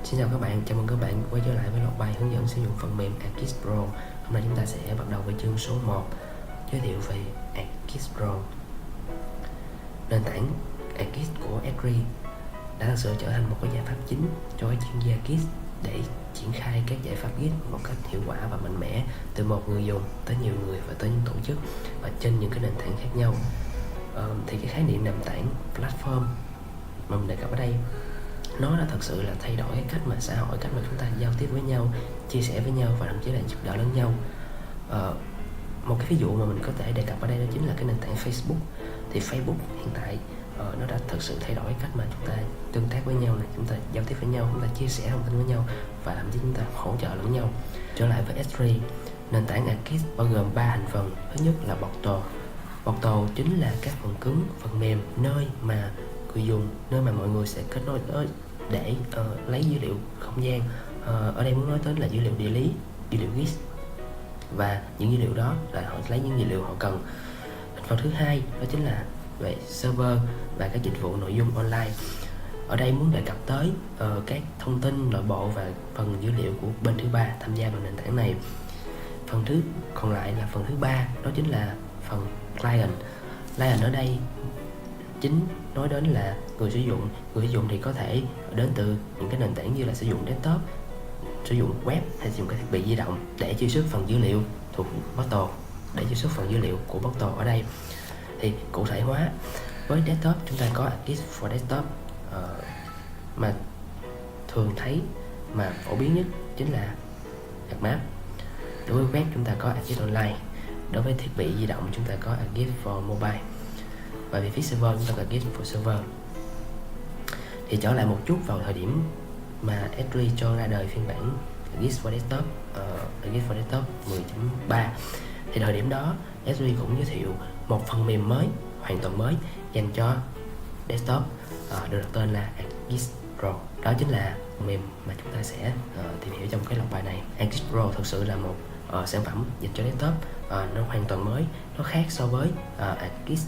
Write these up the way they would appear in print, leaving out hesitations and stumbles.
Xin chào các bạn, chào mừng các bạn quay trở lại với loạt bài hướng dẫn sử dụng phần mềm ArcGIS Pro. Hôm nay chúng ta sẽ bắt đầu với chương số 1, giới thiệu về ArcGIS Pro. Nền tảng ArcGIS của Esri đã thực sự trở thành một cái giải pháp chính cho các chuyên gia GIS để triển khai các giải pháp GIS một cách hiệu quả và mạnh mẽ, từ một người dùng tới nhiều người và tới những tổ chức và trên những cái nền tảng khác nhau. Thì cái khái niệm nền tảng platform mà mình đề cập ở đây, nó đã thật sự là thay đổi cái cách mà xã hội, cách mà chúng ta giao tiếp với nhau, chia sẻ với nhau và thậm chí là giúp đỡ lẫn nhau. Một cái ví dụ mà mình có thể đề cập ở đây đó chính là cái nền tảng Facebook. Thì Facebook hiện tại nó đã thực sự thay đổi cách mà chúng ta tương tác với nhau này, chúng ta giao tiếp với nhau, chúng ta chia sẻ thông tin với nhau và thậm chí chúng ta hỗ trợ lẫn nhau. Trở lại với Esri, nền tảng ArcGIS bao gồm 3 thành phần. Thứ nhất là portal. Portal chính là các phần cứng, phần mềm, nơi mà người dùng, nơi mà mọi người sẽ kết nối tới để lấy dữ liệu không gian. Ở đây muốn nói tới là dữ liệu địa lý, dữ liệu GIS, và những dữ liệu đó là họ lấy những dữ liệu họ cần. Phần thứ hai đó chính là về server và các dịch vụ nội dung online. Ở đây muốn đề cập tới các thông tin nội bộ và phần dữ liệu của bên thứ ba tham gia vào nền tảng này. Phần thứ còn lại là phần thứ ba, đó chính là phần client. Client ở đây chính nói đến là người sử dụng. Người sử dụng thì có thể đến từ những cái nền tảng như là sử dụng desktop, sử dụng web hay sử dụng các thiết bị di động để truy xuất phần dữ liệu thuộc portal, để truy xuất phần dữ liệu của portal. Ở đây thì cụ thể hóa với desktop, chúng ta có ArcGIS for Desktop, mà thường thấy mà phổ biến nhất chính là ArcMap. Đối với web chúng ta có ArcGIS Online. Đối với thiết bị di động chúng ta có ArcGIS for Mobile. Và về phía server chúng ta có ArcGIS for Server. Thì trở lại một chút vào thời điểm mà Esri cho ra đời phiên bản ArcGIS for Desktop, ArcGIS for Desktop 10.3, thì thời điểm đó Esri cũng giới thiệu một phần mềm mới, hoàn toàn mới dành cho desktop, được đặt tên là ArcGIS Pro. Đó chính là phần mềm mà chúng ta sẽ tìm hiểu trong cái loạt bài này. ArcGIS Pro thực sự là một sản phẩm dành cho desktop, nó hoàn toàn mới, nó khác so với ArcGIS,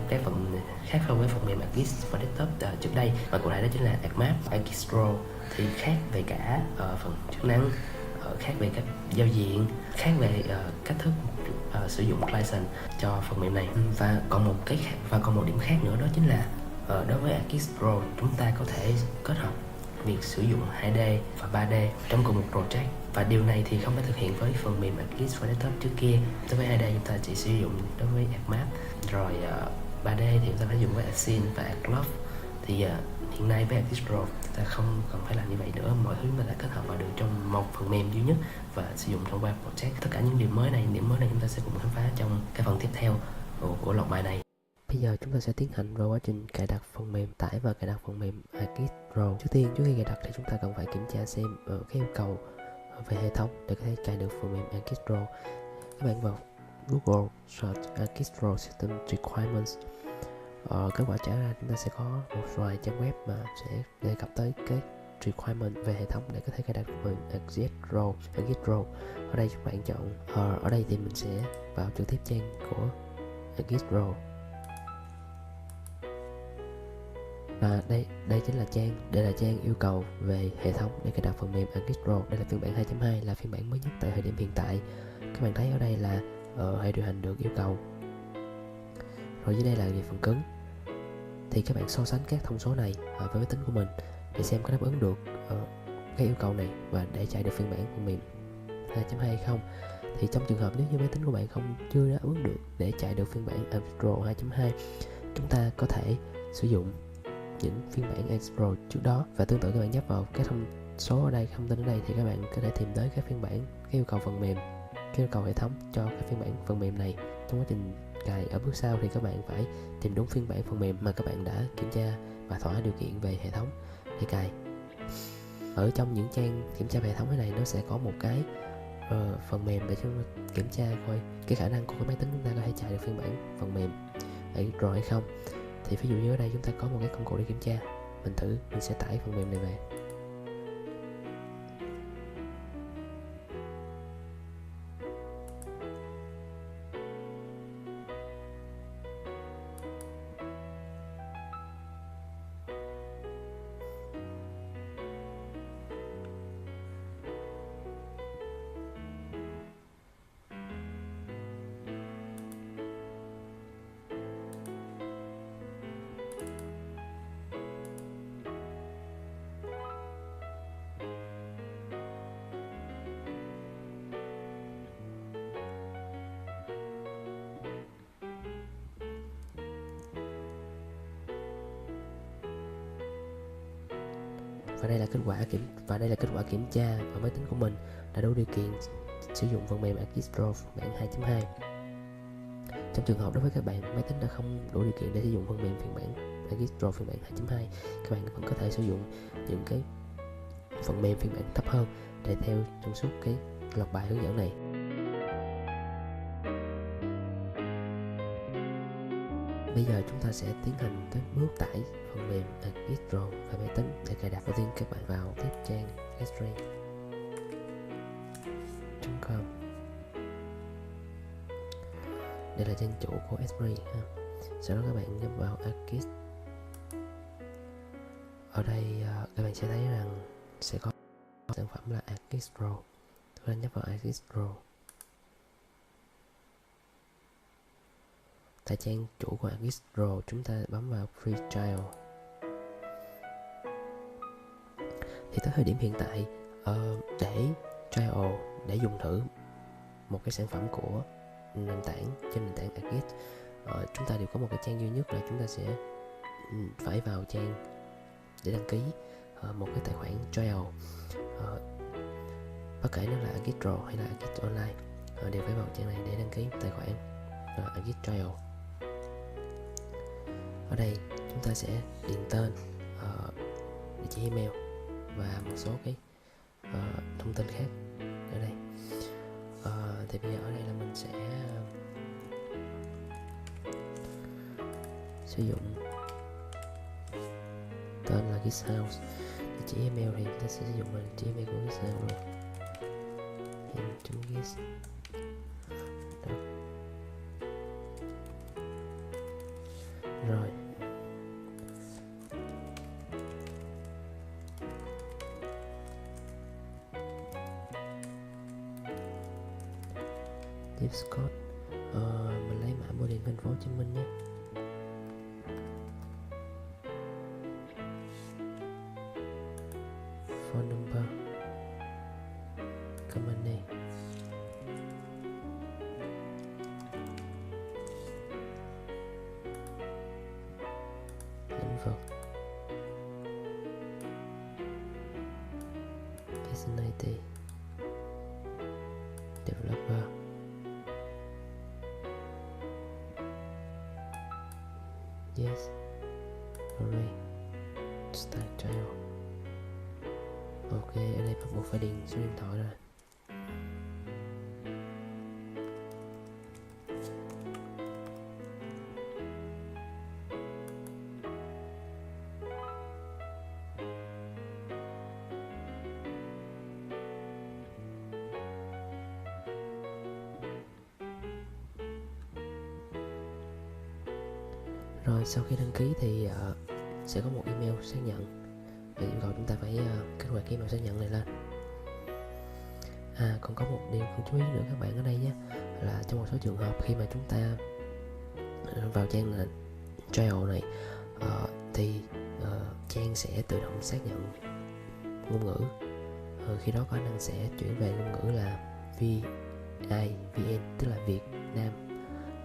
các phần khác so với phần mềm ArcGIS for Desktop trước đây, và cụ thể đó chính là ArcMap. ArcGIS Pro thì khác về cả phần chức năng, khác về cách giao diện, khác về cách thức sử dụng client cho phần mềm này. Và còn một điểm khác nữa, đó chính là đối với ArcGIS Pro chúng ta có thể kết hợp việc sử dụng 2D và 3D trong cùng một project, và điều này thì không thể thực hiện với phần mềm ArcGIS for Desktop trước kia. Đối với 2D chúng ta chỉ sử dụng đối với ArcMap, rồi 3D thì chúng ta phải dùng với ArcScene và ArcLoft. Thì hiện nay với ArcGIS Pro chúng ta không cần phải làm như vậy nữa, mọi thứ chúng ta đã kết hợp vào được trong một phần mềm duy nhất và sử dụng trong ba project. Tất cả những điểm mới này chúng ta sẽ cùng khám phá trong cái phần tiếp theo của loạt bài này. Bây giờ chúng ta sẽ tiến hành vào quá trình cài đặt phần mềm, tải và cài đặt phần mềm ArcGIS Pro. Trước khi cài đặt thì chúng ta cần phải kiểm tra xem cái yêu cầu về hệ thống để có thể cài được phần mềm ArcGIS Pro. Các bạn vào Google search ArcGIS Pro System Requirements. Kết quả trả ra chúng ta sẽ có một vài trang web mà sẽ đề cập tới cái requirement về hệ thống để có thể cài đặt phần ArcGIS Pro. Ở đây các bạn chọn ở đây thì mình sẽ vào trực tiếp trang của ArcGIS Pro. Và đây chính là trang yêu cầu về hệ thống để cài đặt phần mềm ArcGIS Pro. Đây là phiên bản 2.2, là phiên bản mới nhất tại thời điểm hiện tại. Các bạn thấy ở đây là hệ điều hành được yêu cầu. Rồi dưới đây là về phần cứng. Thì các bạn so sánh các thông số này với máy tính của mình để xem có đáp ứng được cái yêu cầu này và để chạy được phiên bản phần mềm 2.2 hay không. Thì trong trường hợp nếu như máy tính của bạn chưa đáp ứng được để chạy được phiên bản ArcGIS Pro 2.2, chúng ta có thể sử dụng những phiên bản ArcGIS Pro trước đó. Và tương tự các bạn nhấp vào cái thông số ở đây, thông tin ở đây, thì các bạn có thể tìm tới các phiên bản, cái yêu cầu phần mềm, cái yêu cầu hệ thống cho các phiên bản phần mềm này. Trong quá trình cài ở bước sau thì các bạn phải tìm đúng phiên bản phần mềm mà các bạn đã kiểm tra và thỏa điều kiện về hệ thống để cài. Ở trong những trang kiểm tra về hệ thống thế này, nó sẽ có một cái phần mềm để chúng ta kiểm tra coi cái khả năng của cái máy tính chúng ta có thể chạy được phiên bản phần mềm ArcGIS Pro hay không. Thì ví dụ như ở đây chúng ta có một cái công cụ để kiểm tra, mình sẽ tải phần mềm này về. đây là kết quả kiểm tra ở máy tính của mình đã đủ điều kiện sử dụng phần mềm Artist Pro phiên bản 2.2. Trong trường hợp đối với các bạn máy tính đã không đủ điều kiện để sử dụng phần mềm phiên bản Artist Pro phiên bản 2.2, các bạn vẫn có thể sử dụng những cái phần mềm phiên bản thấp hơn để theo trong suốt cái loạt bài hướng dẫn này. Bây giờ chúng ta sẽ tiến hành tới bước tải phần mềm Artist Pro về máy tính để cài đặt. Đầu tiên các bạn vào tiếp trang xray.com. Đây là trang chủ của Xray ha. Sau đó các bạn nhấp vào Artist. Ở đây các bạn sẽ thấy rằng sẽ có sản phẩm là Artist Pro. Chúng ta nhấp vào Artist Pro. Tại trang chủ của Artist Pro, chúng ta bấm vào Free Trial. Thì tới thời điểm hiện tại, để trial, để dùng thử một cái sản phẩm của nền tảng trên nền tảng Artist, chúng ta đều có một cái trang duy nhất là chúng ta sẽ phải vào trang để đăng ký một cái tài khoản trial. Bất kể nó là Artist Pro hay là Artist Online, đều phải vào trang này để đăng ký tài khoản Artist Trial. Ở đây chúng ta sẽ điền tên, địa chỉ email và một số cái thông tin khác ở đây. Thì bây giờ ở đây là mình sẽ sử dụng tên là Guest House. Địa chỉ email thì chúng ta sẽ sử dụng là địa chỉ email của Guest House luôn. Guest. Rồi Tips code, mình lấy mã bưu điện thành phố Hồ Chí Minh nhé. Phone number, company, lĩnh vực, personality, developer, yes, sorry, start trial. Ok, ở đây bắt buộc phải điền số điện thoại rồi. Rồi sau khi đăng ký thì sẽ có một email xác nhận và yêu cầu chúng ta phải kích hoạt cái email xác nhận này lên. Còn có một điều cần chú ý nữa các bạn ở đây nhé, là trong một số trường hợp khi mà chúng ta vào trang là trial này thì trang sẽ tự động xác nhận ngôn ngữ. Khi đó có khả năng sẽ chuyển về ngôn ngữ là VN, tức là Việt Nam,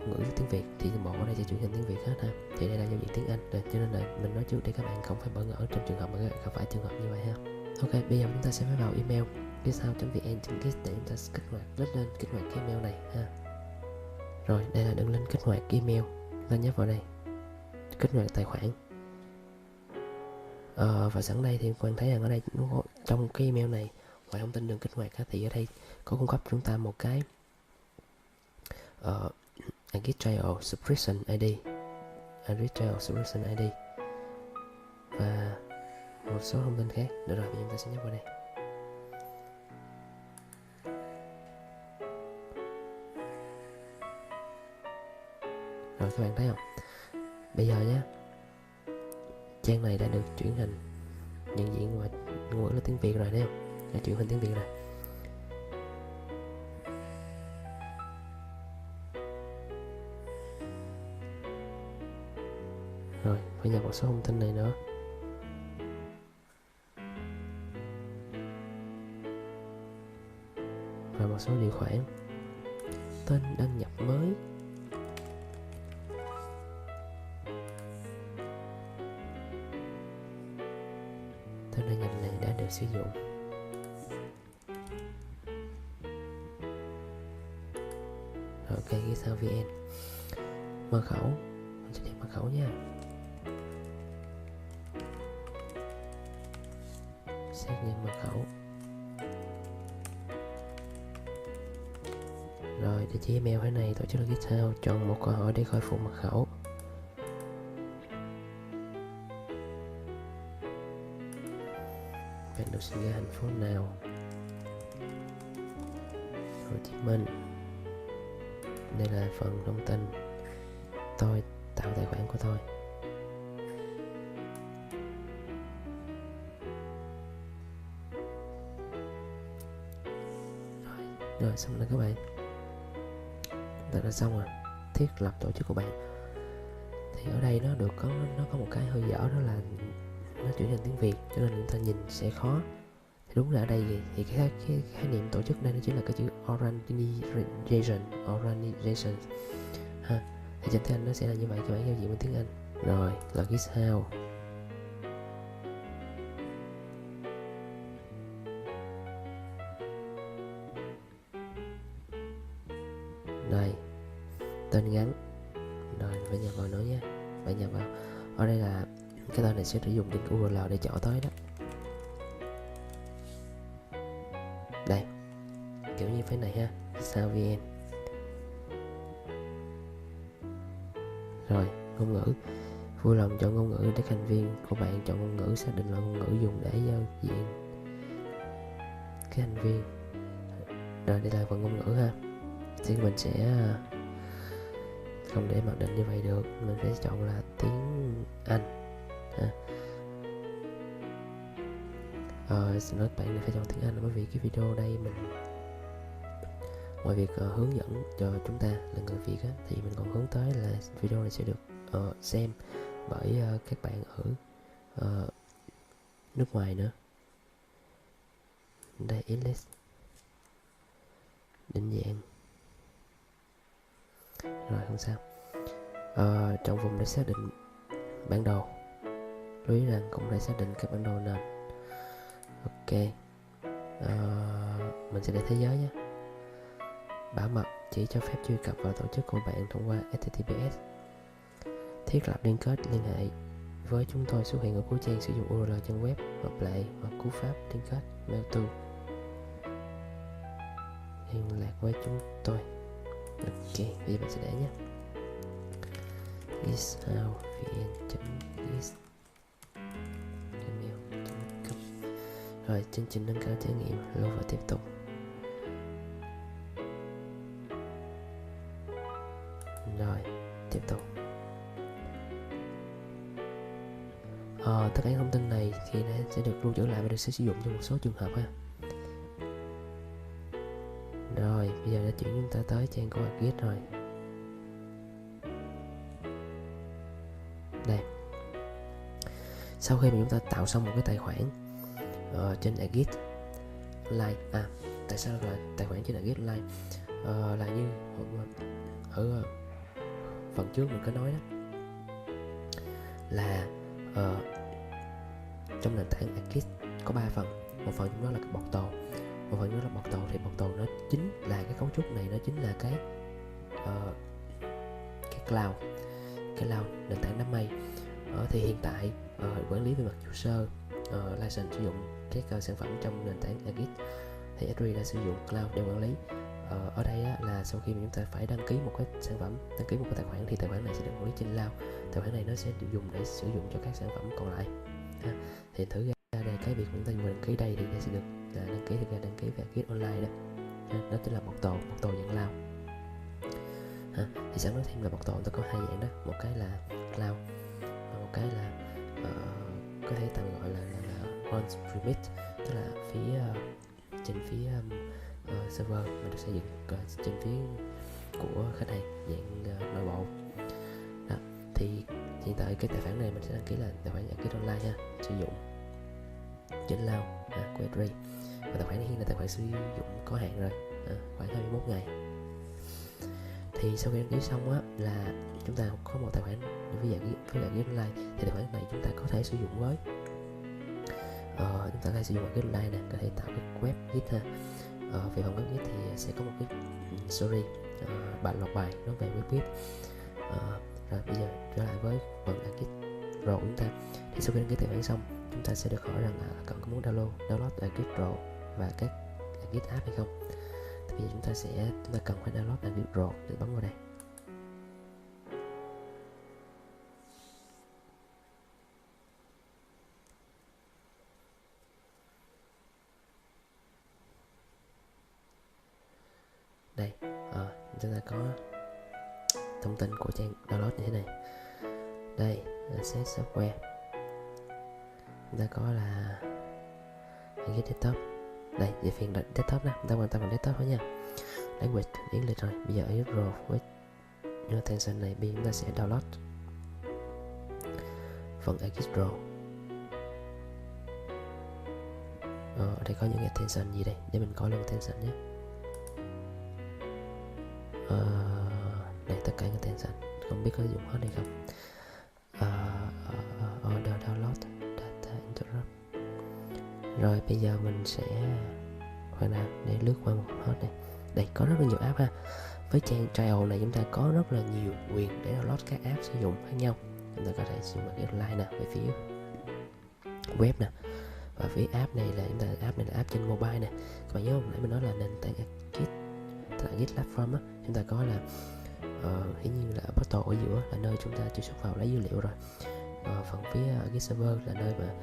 ngữ tiếng Việt, thì bộ ở đây sẽ chuyển thành tiếng Việt hết ha. Thì đây là giao diện tiếng Anh rồi, cho nên là mình nói trước để các bạn không phải bỡ ngỡ trong trường hợp mà các bạn gặp phải trường hợp như vậy ha. Ok, bây giờ chúng ta sẽ phải vào email guesthao.vn.git để chúng ta kích hoạt, click lên kích hoạt cái email này ha. Rồi đây là đường link kích hoạt email, chúng ta nhấp vào đây kích hoạt tài khoản. Và sẵn đây thì các bạn thấy rằng ở đây trong cái email này, ngoài thông tin đường kích hoạt thì ở đây có cung cấp chúng ta một cái Artist Trial Subscription ID, và một số thông tin khác. Được rồi, bây giờ chúng ta sẽ nhấp vào đây. Rồi các bạn thấy không? Bây giờ nhé, trang này đã được chuyển thành nhận diện và ngôn ngữ là tiếng Việt rồi, thấy không? Đã chuyển thành tiếng Việt rồi. Rồi, phải nhập một số thông tin này nữa. Và một số điều khoản. Tên đăng nhập mới. Tên đăng nhập này sử dụng. Rồi ok, GitHub VN. Mật khẩu, mình sẽ điền mật khẩu nha. Xác nhận mật khẩu. Rồi địa chỉ email thế này, tổ chức là GitHub, chọn một câu hỏi để khôi phục mật khẩu. Bạn được sinh ra thành phố nào? Hồ Chí Minh. Đây là phần thông tin tôi tạo tài khoản của tôi. Rồi xong rồi các bạn, chúng ta đã xong rồi. Thiết lập tổ chức của bạn thì ở đây nó có một cái hơi dở, đó là nó chuyển thành tiếng Việt cho nên người ta nhìn sẽ khó. Thì đúng là ở đây thì cái khái niệm tổ chức đây nó chính là cái chữ organization ha. Thì trên tiếng Anh nó sẽ là như vậy, cho bạn giao diện bằng tiếng Anh. Rồi là GitHub. Đây, tên ngắn. Rồi phải nhập vào nữa nhé. Phải nhập vào. Ở đây là cái tên này sẽ sử dụng link URL để chọn tới đó. Đây, kiểu như thế này ha, sao VN. Rồi, ngôn ngữ. Vui lòng chọn ngôn ngữ để thành viên của bạn chọn ngôn ngữ, xác định loại ngôn ngữ dùng để giao diện cái thành viên. Rồi đây là phần ngôn ngữ ha. Thì mình sẽ không để mặc định như vậy được, mình phải chọn là tiếng Anh ha. Xin lỗi bạn, phải chọn tiếng Anh bởi vì cái video đây mình ngoài việc hướng dẫn cho chúng ta là người Việt á, thì mình còn hướng tới là video này sẽ được xem bởi các bạn ở nước ngoài nữa. Đây, English, định dạng. Rồi không sao. Trong vùng để xác định bản đồ, lưu ý rằng cũng để xác định các bản đồ nền. Ok, mình sẽ để thế giới nhé. Bảo mật, chỉ cho phép truy cập vào tổ chức của bạn thông qua HTTPS. Thiết lập liên kết liên hệ với chúng tôi xuất hiện ở cuối trang, sử dụng URL trang web, hợp lệ hoặc cú pháp liên kết mail to. Liên lạc với chúng tôi. Ok, bây giờ mình sẽ để nhé. ishaovn.gmail.com. Rồi, chương trình nâng cao trải nghiệm, lưu và tiếp tục. Rồi, tiếp tục. Tất cả thông tin này thì nó sẽ được lưu trữ lại và được sử dụng trong một số trường hợp ha. Rồi, bây giờ đã chuyển chúng ta tới trang của Git rồi. Đây. Sau khi mà chúng ta tạo xong một cái tài khoản trên Git Online, tại sao là tài khoản trên Git Online? Là như ở phần trước mình có nói đó, là trong nền tảng Git có 3 phần. Một phần trong đó là cái bọt tồ, một phần nữa là bọt tồ. Thì bọt tồ nó chính là cái cấu trúc này, nó chính là cái cloud nền tảng đám mây. Thì hiện tại quản lý về mặt user license sử dụng các sản phẩm trong nền tảng Git thì Esri đã sử dụng cloud để quản lý. Ở đây là sau khi mà chúng ta phải đăng ký một cái sản phẩm, đăng ký một cái tài khoản, thì tài khoản này sẽ được quản lý trên cloud. Tài khoản này nó sẽ được dùng để sử dụng cho các sản phẩm còn lại ha. Thì thử ra đây, cái việc chúng ta vừa đăng ký đây thì nó sẽ được đăng ký về Git Online đó. Đó chính là bọt tồ dạng cloud ha. Thì sẵn nói thêm là bọt tồ nó có hai dạng đó, một cái là cloud và một cái là có thể tạm gọi là on-premise, tức là trên phía server mình được xây dựng trên phía của khách hàng dạng nội bộ đó. Thì hiện tại cái tài khoản này mình sẽ đăng ký là tài khoản Git Online ha, sử dụng trên cloud của Esri, và tài khoản này hiện là tài khoản sử dụng có hạn rồi, khoảng 21 ngày. Thì sau khi đăng ký xong là chúng ta có một tài khoản với dạng Git Online, thì tài khoản này chúng ta có thể sử dụng với Chúng ta có thể sử dụng Git Online nè, có thể tạo cái web Git ha. Về phần web Git thì sẽ có một cái bạn lọc bài nói về web Git. Rồi bây giờ trở lại với phần Git Pro của chúng ta. Thì sau khi đăng ký tài khoản xong, chúng ta sẽ được hỏi rằng là cần có muốn download Git Pro và các Git app hay không. Thì bây giờ chúng ta cần phải download Git Pro để bấm vào đây. Đây, chúng ta có thông tin của trang download như thế này. Đây là set software, chúng ta có là Git desktop. Đây về phiên desktop đó, chúng ta quan tâm vào desktop thôi nha. Language tiếng lịch rồi. Bây giờ ở Git Pro với new attention này, bây giờ chúng ta sẽ download phần Git Pro. Ở đây có những attention gì đây để mình coi luôn attention nhé. Đây tất cả những attention, không biết có dùng hết hay không. Order download data interrupt. Rồi bây giờ mình sẽ khoan nào để lướt qua một hết này. Đây có rất là nhiều app ha. Với trang trial này chúng ta có rất là nhiều quyền để download các app sử dụng khác nhau. Chúng ta có thể sử dụng Git Online nè, về phía web nè, và phía app này là app này là app trên mobile nè. Các bạn nhớ không, nãy mình nói là nền tảng Git, tức là Git platform á, chúng ta có là hiển nhiên là portal ở giữa là nơi chúng ta truy xuất vào lấy dữ liệu rồi. Phần phía Git server là nơi mà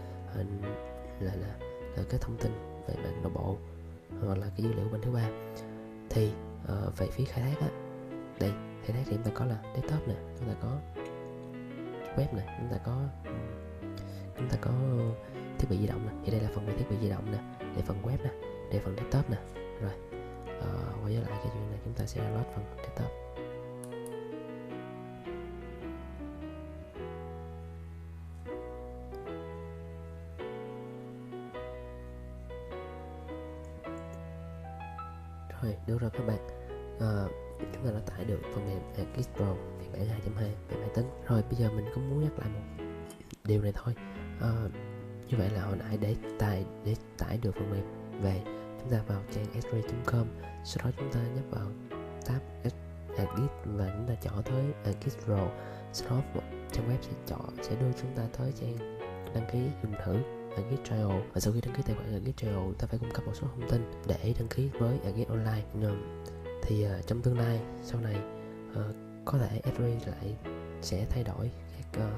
là cái thông tin về mạng nội bộ hoặc là cái dữ liệu bên thứ ba. Thì về phía khai thác á, đây khai thác thì chúng ta có là desktop nè, chúng ta có web nè, chúng ta có thiết bị di động nè. Thì đây là phần về thiết bị di động nè, để phần web nè, để phần desktop nè. Rồi quay trở lại cái chuyện này, chúng ta sẽ download phần desktop. Rồi, được rồi các bạn. Chúng ta đã tải được phần mềm Git Pro phiên bản 2.2 về máy tính. Rồi bây giờ mình cũng muốn nhắc lại một điều này thôi. Như vậy là hồi nãy để tải được phần mềm về, chúng ta vào trang s3.com, sau đó chúng ta nhấp vào tab Git và chúng ta chọn tới Git Pro. Sau đó trang web sẽ đưa chúng ta tới trang đăng ký dùng thử Git Trial, và sau khi đăng ký tài khoản Git Trial ta phải cung cấp một số thông tin để đăng ký với Git Online. Thì trong tương lai sau này có thể S3 lại sẽ thay đổi các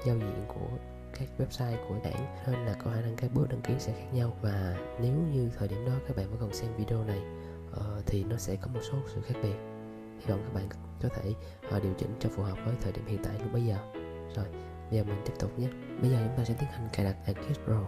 giao diện của các website của hãng, nên là có khả năng các bước đăng ký sẽ khác nhau. Và nếu như thời điểm đó các bạn vẫn còn xem video này thì nó sẽ có một số sự khác biệt. Hy vọng các bạn có thể điều chỉnh cho phù hợp với thời điểm hiện tại lúc bây giờ. Rồi bây giờ mình tiếp tục nhé. Bây giờ chúng ta sẽ tiến hành cài đặt Git Pro.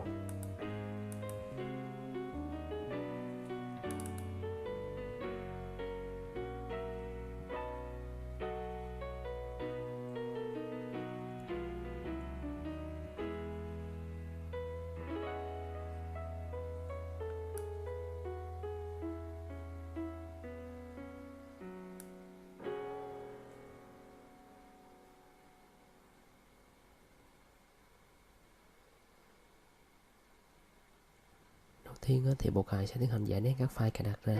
Đầu tiên thì bộ cài sẽ tiến hành giải nét các file cài đặt ra.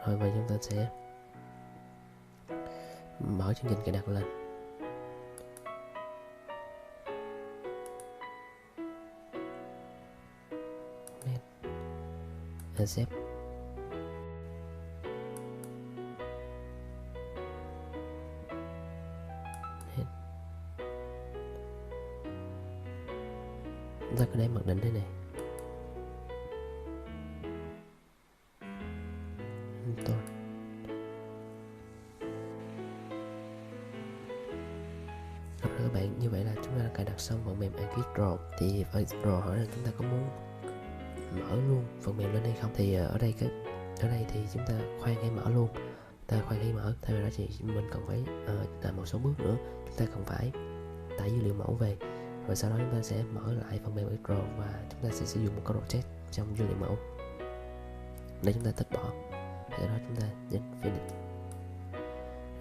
Rồi và chúng ta sẽ mở chương trình cài đặt lên. Accept. Chúng ta có để mặc định thế này. Rồi các bạn, như vậy là chúng ta đã cài đặt xong phần mềm Git Pro. Thì Git Pro hỏi là chúng ta có muốn mở luôn phần mềm lên hay không. Thì ở đây thì chúng ta khoan hãy mở luôn. Thay vì đó thì mình cần phải làm một số bước nữa. Chúng ta cần phải tải dữ liệu mẫu về, rồi sau đó chúng ta sẽ mở lại phần mềm Git Pro và chúng ta sẽ sử dụng một cái project trong dữ liệu mẫu để chúng ta tách bỏ. Sau đó chúng ta nhấn finish.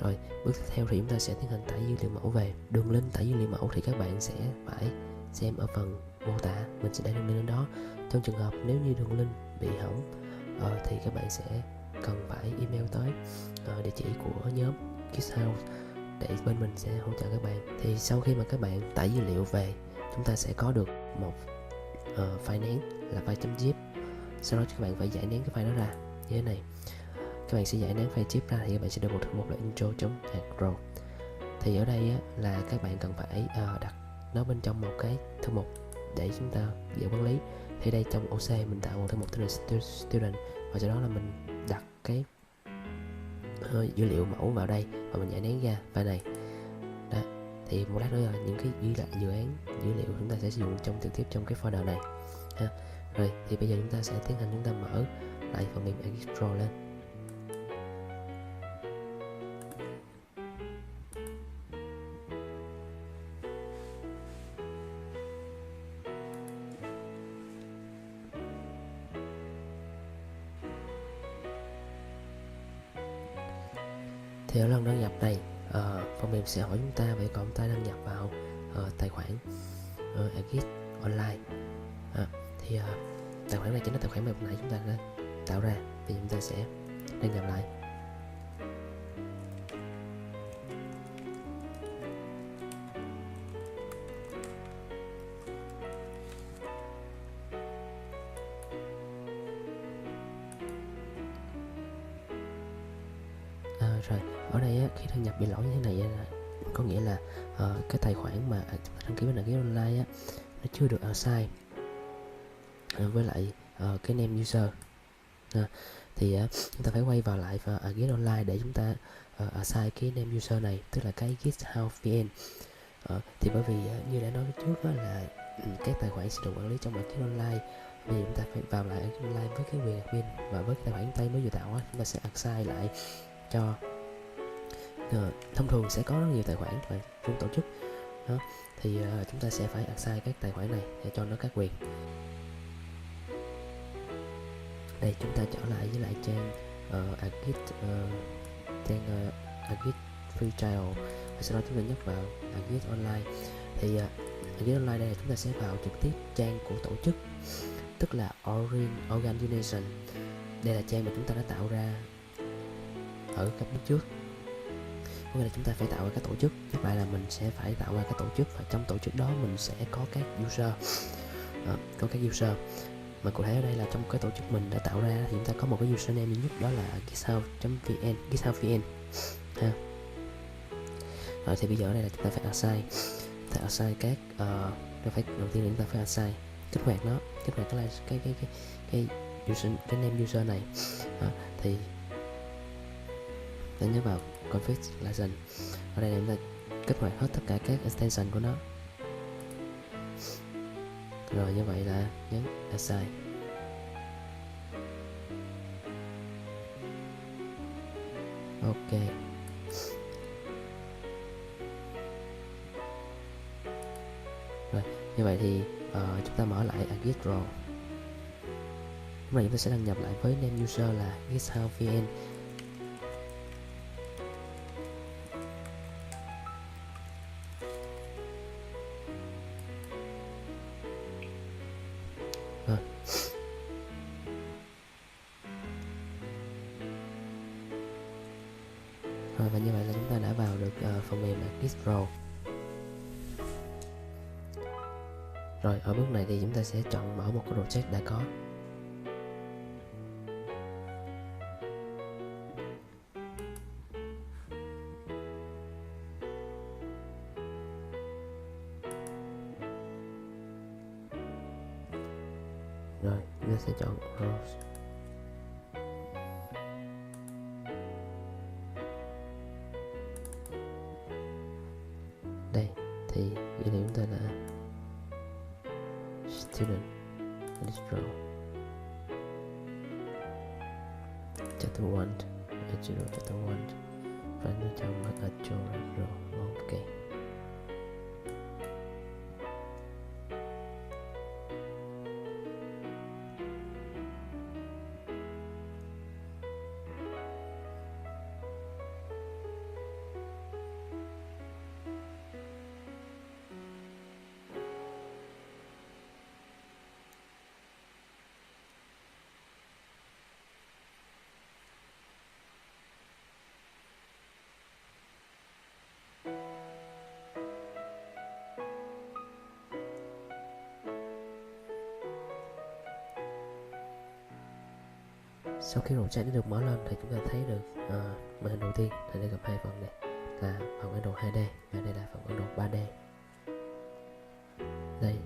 Rồi bước tiếp theo thì chúng ta sẽ tiến hành tải dữ liệu mẫu về. Đường link tải dữ liệu mẫu thì các bạn sẽ phải xem ở phần mô tả, mình sẽ để đường link lên đó. Trong trường hợp nếu như đường link bị hỏng thì các bạn sẽ cần phải email tới địa chỉ của nhóm Kids House để bên mình sẽ hỗ trợ các bạn. Thì sau khi mà các bạn tải dữ liệu về, chúng ta sẽ có được một file nén là file.zip. Sau đó các bạn phải giải nén cái file đó ra như thế này. Các bạn sẽ giải nén file zip ra thì các bạn sẽ được một thư mục là intro.agro. Thì ở đây á, là các bạn cần phải đặt nó bên trong một cái thư mục để chúng ta dễ quản lý. Thì đây trong OC mình tạo một thư mục tên là student, và sau đó là mình đặt cái dữ liệu mẫu vào đây và mình giải nén ra file này. Đó. Thì một lát nữa là những cái dự án dữ liệu chúng ta sẽ sử dụng trong trực tiếp trong cái folder này ha. Rồi thì bây giờ chúng ta sẽ tiến hành chúng ta mở lại phần mềm Agist Pro lên. Thì ở lần đăng nhập này phần mềm sẽ hỏi chúng ta về còn ta đăng nhập vào tài khoản Agist Online. Thì tài khoản này chính là tài khoản mà lúc nãy chúng ta đã tạo ra. Thì chúng ta sẽ đăng nhập lại. Rồi ở đây á, khi đăng nhập bị lỗi như thế này là có nghĩa là cái tài khoản mà chúng ta đăng ký bên Agist Online á, nó chưa được assign với lại cái name user. Thì chúng ta phải quay vào lại vào Agist Online để chúng ta assign cái name user này, tức là cái Git House VN. Thì bởi vì như đã nói trước đó là các tài khoản sẽ được quản lý trong Agist Online, vì chúng ta phải vào lại Agist Online với cái quyền admin và với cái tài khoản tay mới vừa tạo á, chúng ta sẽ assign lại cho thông thường sẽ có rất nhiều tài khoản và trong tổ chức đó. Thì chúng ta sẽ phải assign các tài khoản này để cho nó các quyền. Đây chúng ta trở lại với lại trang Agist trang Agist Free Trial, và sau đó chúng ta nhấp vào Agist Online. Thì Agist Online đây là chúng ta sẽ vào trực tiếp trang của tổ chức, tức là Organization. Đây là trang mà chúng ta đã tạo ra ở các bước trước. Có nghĩa là chúng ta phải tạo ra các tổ chức. Nhắc lại là mình sẽ phải tạo ra các tổ chức, và trong tổ chức đó mình sẽ có các user, có các user. Mà cụ thể ở đây là trong cái tổ chức mình đã tạo ra thì chúng ta có một cái username duy nhất, đó là githouse.vn, githouse.vn ha. Rồi thì bây giờ ở đây là chúng ta phải assign các đầu tiên là chúng ta phải assign kích hoạt nó, kích hoạt cái name user này. Thì ta nhớ vào config license. Ở đây là chúng ta kích hoạt hết tất cả các extension của nó. Rồi như vậy là nhấn assign. Ok. Rồi như vậy thì chúng ta mở lại Agist Pro. Lúc này chúng ta sẽ đăng nhập lại với name user là githouse.vn. Và như vậy là chúng ta đã vào được phần mềm Agist Pro. Rồi ở bước này thì chúng ta sẽ chọn mở một cái project đã có. Rồi chúng ta sẽ chọn Rose. Đây thì dữ liệu chúng ta là student Agistro chapter 1 Agistro chapter 1 và nó trong Agistro. Ok. Sau khi project đã được mở lên thì chúng ta thấy được màn hình đầu tiên thì đây gặp hai phần này, là phần bản đồ 2D và đây là phần bản đồ 3D. Đây,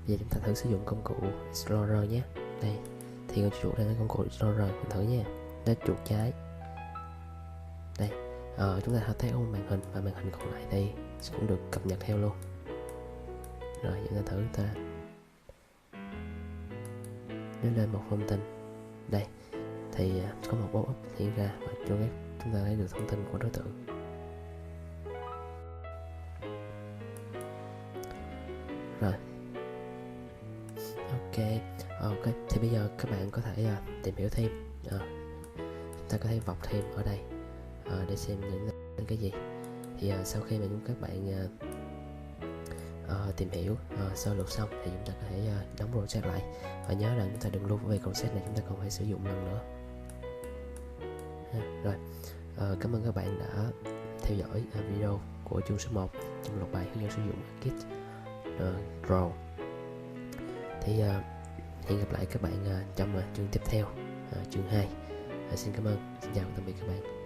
bây giờ chúng ta thử sử dụng công cụ Explorer nhé. Đây, thì con chuột đang cái công cụ Explorer, mình thử nha. Đây, chuột trái. Đây, chúng ta thấy có một màn hình và màn hình còn lại đây cũng được cập nhật theo luôn. Rồi, chúng ta thử ta nếu lên một thông tin. Đây, thì có một pop-up hiện ra và cho phép chúng ta thấy được thông tin của đối tượng. Rồi, ok, thì bây giờ các bạn có thể tìm hiểu thêm, chúng ta có thể vọc thêm ở đây để xem những cái gì. Thì sau khi mà các bạn tìm hiểu sơ lược xong thì chúng ta có thể đóng project lại, và nhớ là chúng ta đừng lưu về project này, chúng ta còn phải sử dụng lần nữa. Rồi, cảm ơn các bạn đã theo dõi video của chương số 1 trong loạt bài hướng dẫn sử dụng Architect-Draw. Thì hẹn gặp lại các bạn trong chương tiếp theo, chương 2. Xin cảm ơn, xin chào tạm biệt các bạn.